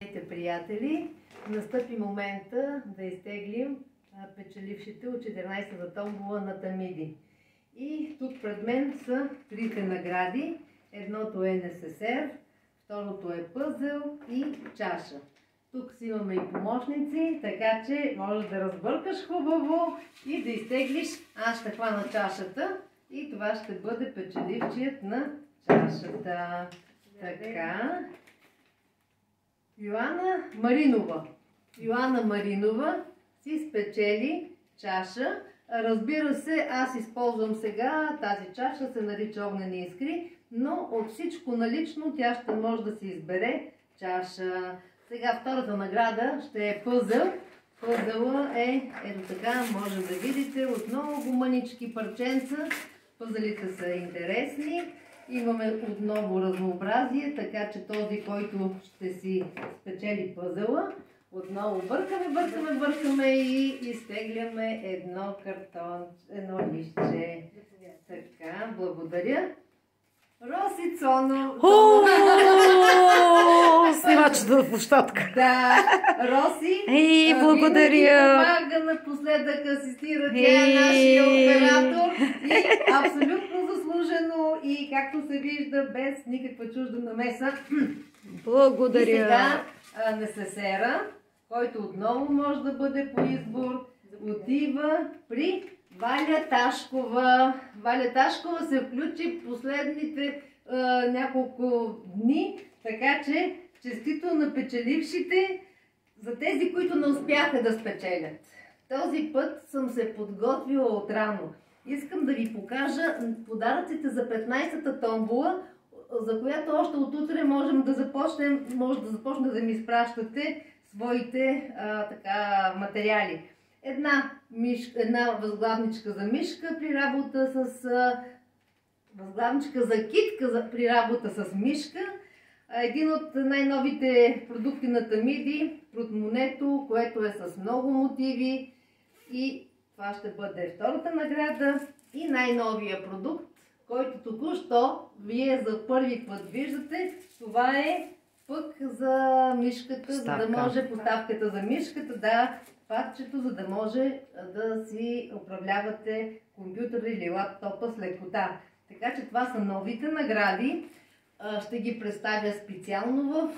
Здравейте, приятели! Настъпи момента да изтеглим печелившите от 14-та томбола на Тамиди. И тук пред мен са трите награди. Едното е НССР, второто е пъзел и чаша. Тук си имаме и помощници, така че можеш да разбъркаш хубаво и да изтеглиш. Аз ще хвана чашата и това ще бъде печеливчият на чашата. Така. Йоана Маринова си спечели чаша. Разбира се, аз използвам сега тази чаша, се нарича огнени искри, но от всичко налично тя ще може да си избере чаша. Сега втората награда ще е пъзел. Пъзела е, ето така, може да видите, от много мънички парченца. Пъзелите са интересни. Имаме отново разнообразие, така че този, който ще си спечели пъзела, отново бъркаме и изтегляме едно листче. Така, благодаря. Роси Цоно. Снимачата на площадка. Да, Роси. Благодаря. Помага напоследък, асистира. Тя е нашия оператор. И абсолютно заслужено и както се вижда, без никаква чужда намеса. Благодаря. И сега НССР-а, който отново може да бъде по избор, отива при Валя Ташкова. Валя Ташкова се включи последните няколко дни, така че честито на печелившите за тези, които не успяха да спечелят. Този път съм се подготвила отрано. Искам да ви покажа подаръците за 15-та томбола, за която още от утре може да започнете да ми изпращате своите материали. Една възглавничка за мишка при работа с възглавничка за китка при работа с мишка. Един от най-новите продукти на Тамиди, портмонето, което е с много мотиви. И това ще бъде втората награда. И най-новия продукт, който току-що вие за първи път виждате, това е пък за мишката, за да може поставката за мишката, да, патчето, за да може да си управлявате компютъра или лаптопа с лекота. Така че това са новите награди. Ще ги представя специално в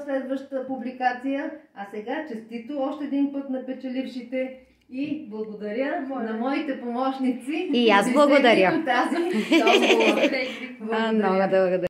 следващата публикация. А сега честито още един път на печелившите и благодаря на моите помощници. И аз благодаря. Тази много благодаря.